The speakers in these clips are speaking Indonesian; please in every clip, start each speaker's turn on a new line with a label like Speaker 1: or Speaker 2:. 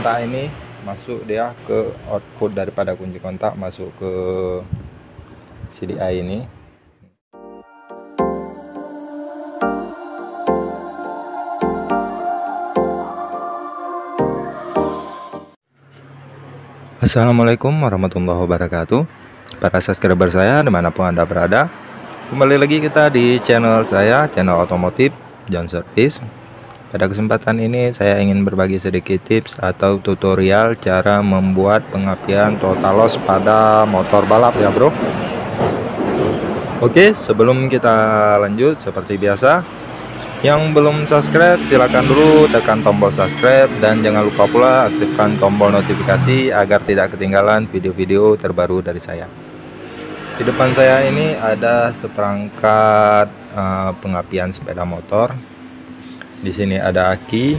Speaker 1: kontak ini masuk dia ke output daripada kunci kontak, masuk ke CDI ini. Assalamualaikum warahmatullahi wabarakatuh. Para subscriber saya dimanapun Anda berada, kembali lagi kita di channel saya, channel otomotif John Service. Pada kesempatan ini saya ingin berbagi sedikit tips atau tutorial cara membuat pengapian total loss pada motor balap ya bro. Oke, sebelum kita lanjut, seperti biasa, yang belum subscribe silahkan dulu tekan tombol subscribe, dan jangan lupa pula aktifkan tombol notifikasi agar tidak ketinggalan video-video terbaru dari saya. Di depan saya ini ada seperangkat pengapian sepeda motor. Di sini ada aki,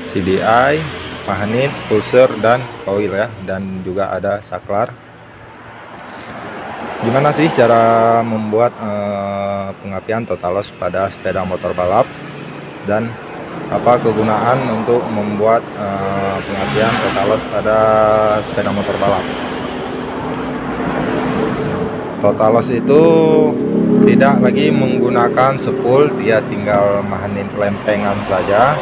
Speaker 1: CDI, magnet, pusher, dan coil ya, dan juga ada saklar. Gimana sih cara membuat pengapian total loss pada sepeda motor balap, dan apa kegunaan untuk membuat pengapian total loss pada sepeda motor balap? Total loss itu tidak lagi menggunakan spool, dia tinggal magnet lempengan saja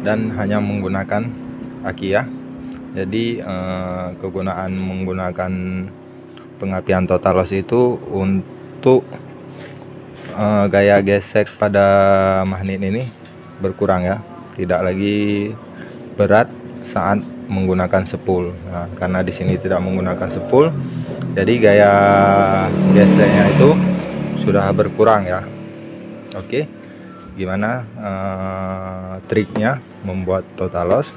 Speaker 1: dan hanya menggunakan aki ya. Jadi kegunaan menggunakan pengapian total loss itu untuk gaya gesek pada magnet ini berkurang ya, tidak lagi berat saat menggunakan spool. Nah, karena di sini tidak menggunakan spool, jadi gaya geseknya itu sudah berkurang ya. Oke, gimana triknya membuat total loss?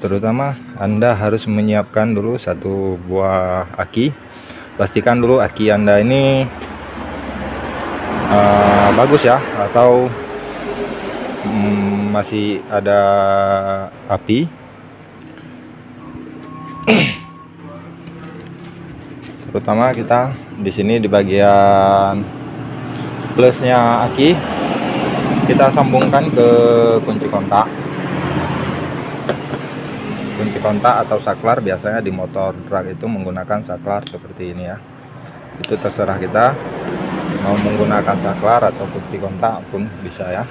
Speaker 1: Terutama Anda harus menyiapkan dulu satu buah aki. Pastikan dulu aki Anda ini bagus ya, atau masih ada api. Terutama kita di sini di bagian plusnya aki, kita sambungkan ke kunci kontak. Kunci kontak atau saklar, biasanya di motor truk itu menggunakan saklar seperti ini ya. Itu terserah kita mau menggunakan saklar atau kunci kontak pun bisa ya.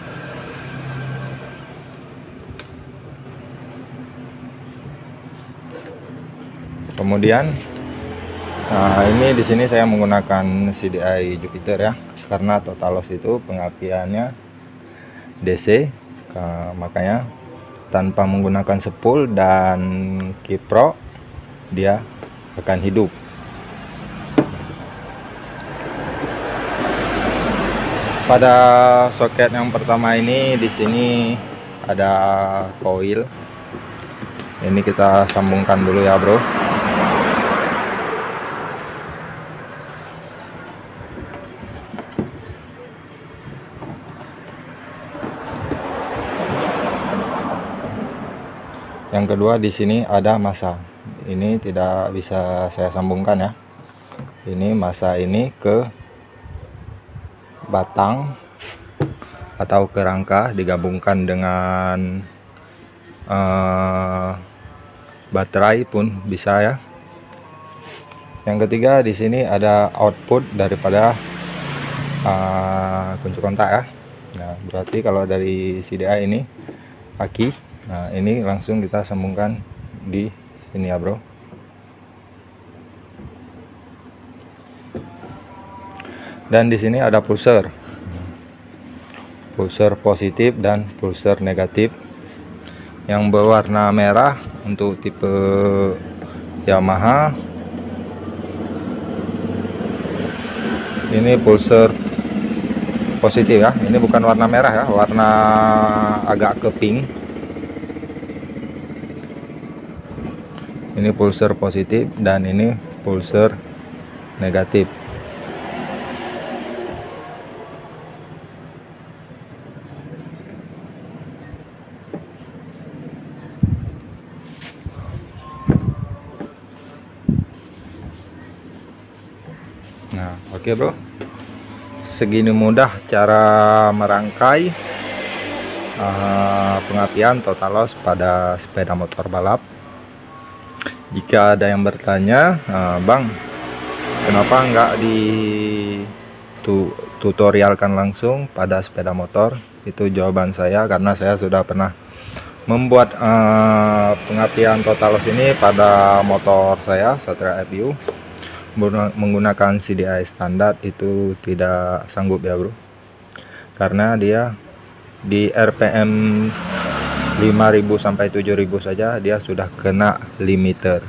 Speaker 1: Kemudian ini di sini saya menggunakan CDI Jupiter ya, karena total loss itu pengapiannya DC, makanya tanpa menggunakan spool dan kipro dia akan hidup. Pada soket yang pertama ini di sini ada coil. Ini kita sambungkan dulu ya, bro. Yang kedua di sini ada massa. Ini tidak bisa saya sambungkan ya. Ini massa ini ke batang atau ke rangka, digabungkan dengan baterai pun bisa ya. Yang ketiga di sini ada output daripada kunci kontak ya. Nah, berarti kalau dari CDI ini aki. Nah, ini langsung kita sambungkan di sini ya, bro. Dan di sini ada pusher. Pusher positif dan pusher negatif. Yang berwarna merah untuk tipe Yamaha. Ini pusher positif ya. Ini bukan warna merah ya, warna agak ke pink. Ini pulser positif dan ini pulser negatif. Nah, oke bro. Segini mudah cara merangkai pengapian total loss pada sepeda motor balap. Jika ada yang bertanya, Bang, kenapa nggak di tutorialkan langsung pada sepeda motor? Itu jawaban saya karena saya sudah pernah membuat pengapian total loss ini pada motor saya Satria FU menggunakan CDI standar. Itu tidak sanggup ya bro, karena dia di RPM 5.000 sampai 7.000 saja dia sudah kena limiter.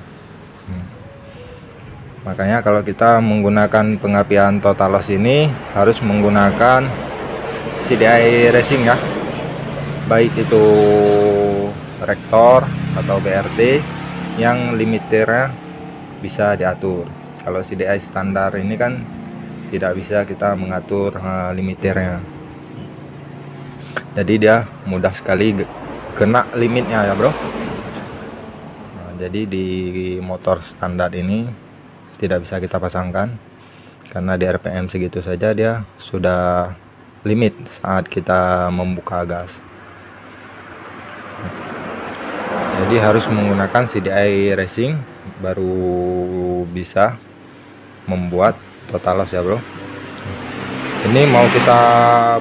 Speaker 1: Makanya kalau kita menggunakan pengapian total loss ini harus menggunakan CDI racing ya, baik itu rektor atau BRT yang limiternya bisa diatur. Kalau CDI standar ini kan tidak bisa kita mengatur limiternya, jadi dia mudah sekali kena limitnya ya bro. Jadi di motor standar ini tidak bisa kita pasangkan karena di RPM segitu saja dia sudah limit saat kita membuka gas. Jadi harus menggunakan CDI racing baru bisa membuat total loss ya bro. Ini mau kita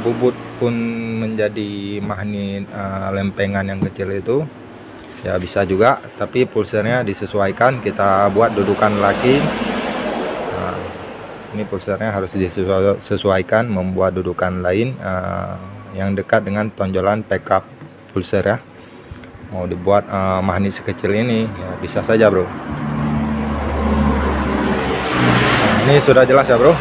Speaker 1: bubut pun menjadi magnet lempengan yang kecil itu ya bisa juga, tapi pulsernya disesuaikan. Kita buat dudukan lagi. Nah, ini pulsernya harus disesuaikan, membuat dudukan lain yang dekat dengan tonjolan backup pulser ya. Mau dibuat magnet sekecil ini ya bisa saja bro. Nah, ini sudah jelas ya bro.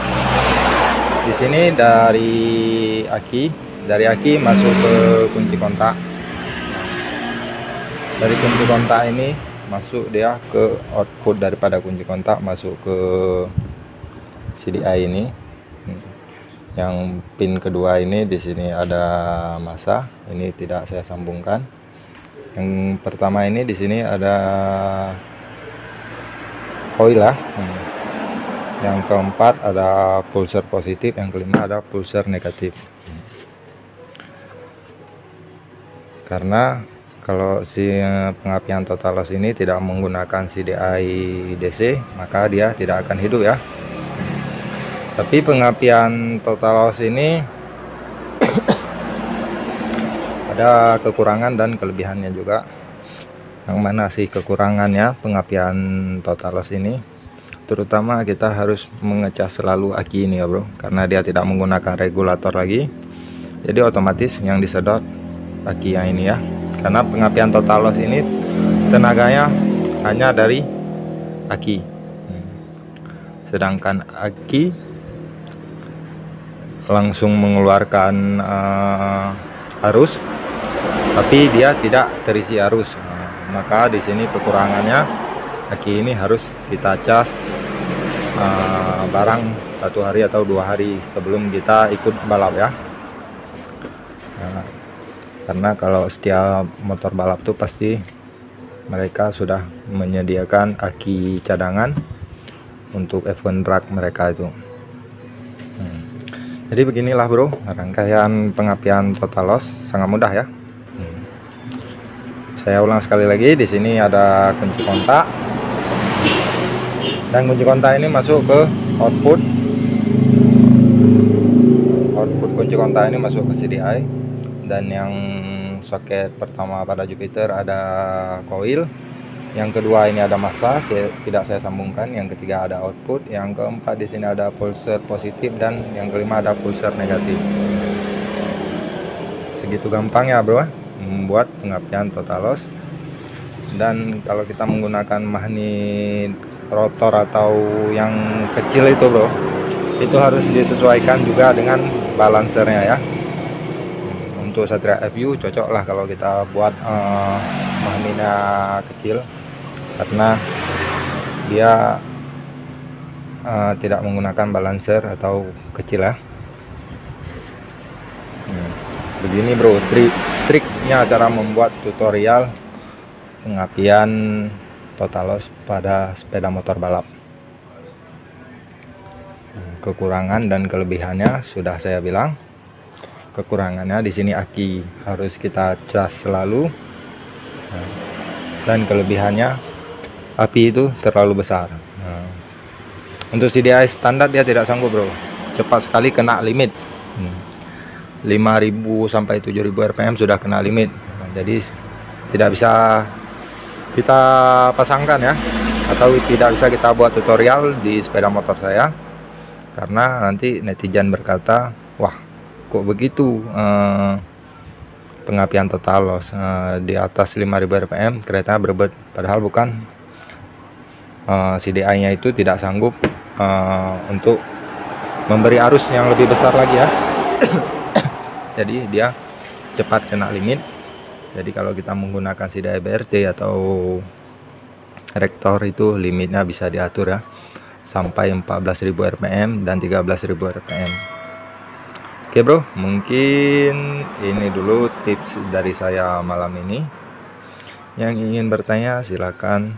Speaker 1: Di sini dari aki masuk ke kunci kontak. Dari kunci kontak ini masuk dia ke output daripada kunci kontak, masuk ke CDI ini. Yang pin kedua ini di sini ada massa, ini tidak saya sambungkan. Yang pertama ini di sini ada coil lah. Yang keempat ada pulser positif, yang kelima ada pulser negatif. Karena kalau si pengapian total loss ini tidak menggunakan CDI DC, maka dia tidak akan hidup ya. Tapi pengapian total loss ini ada kekurangan dan kelebihannya juga. Yang mana sih kekurangannya pengapian total loss ini? Terutama kita harus mengecas selalu aki ini ya bro, karena dia tidak menggunakan regulator lagi. Jadi otomatis yang disedot aki yang ini ya. Karena pengapian total loss ini tenaganya hanya dari aki, sedangkan aki langsung mengeluarkan arus, tapi dia tidak terisi arus. Maka di sini kekurangannya, aki ini harus kita cas barang 1 hari atau 2 hari sebelum kita ikut balap ya. Karena kalau setiap motor balap tuh pasti mereka sudah menyediakan aki cadangan untuk event drag mereka itu. Jadi beginilah bro, rangkaian pengapian total loss sangat mudah ya. Saya ulang sekali lagi, di sini ada kunci kontak, dan kunci kontak ini masuk ke output. Output kunci kontak ini masuk ke CDI, dan yang soket pertama pada Jupiter ada coil, yang kedua ini ada massa, tidak saya sambungkan, yang ketiga ada output, yang keempat di sini ada pulser positif, dan yang kelima ada pulser negatif. Segitu gampang ya bro membuat pengapian total loss. Dan kalau kita menggunakan magnet rotor atau yang kecil itu bro, itu harus disesuaikan juga dengan balancernya ya. Untuk Satria FU cocok lah kalau kita buat magnetnya kecil, karena dia tidak menggunakan balancer atau kecil ya. Begini bro triknya cara membuat tutorial pengapian total loss pada sepeda motor balap. Kekurangan dan kelebihannya sudah saya bilang. kekurangannya di sini aki harus kita cas selalu. Nah, dan kelebihannya api itu terlalu besar. Nah, untuk CDI standar dia tidak sanggup bro, cepat sekali kena limit. 5000 sampai 7000 rpm sudah kena limit. Nah, jadi tidak bisa kita pasangkan ya, atau tidak bisa kita buat tutorial di sepeda motor saya, karena nanti netizen berkata, wah kok begitu pengapian total loss di atas 5000 rpm kereta berebut, padahal bukan. CDI nya itu tidak sanggup untuk memberi arus yang lebih besar lagi ya. Jadi dia cepat kena limit. Jadi kalau kita menggunakan CDI BRT atau rektor itu limitnya bisa diatur ya, sampai 14.000 rpm dan 13.000 rpm. Oke bro, mungkin ini dulu tips dari saya malam ini. Yang ingin bertanya silakan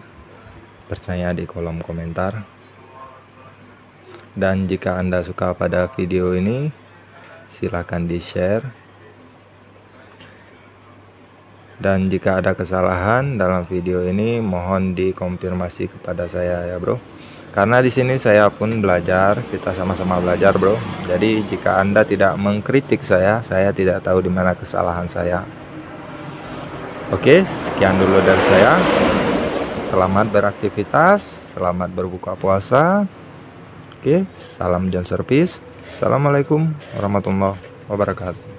Speaker 1: bertanya di kolom komentar. Dan jika Anda suka pada video ini, silakan di-share. Dan jika ada kesalahan dalam video ini, mohon dikonfirmasi kepada saya ya bro. Karena di sini saya pun belajar, kita sama-sama belajar bro. Jadi jika Anda tidak mengkritik saya tidak tahu di mana kesalahan saya. Oke, sekian dulu dari saya. Selamat beraktivitas, selamat berbuka puasa. Oke, salam John Service. Assalamualaikum warahmatullahi wabarakatuh.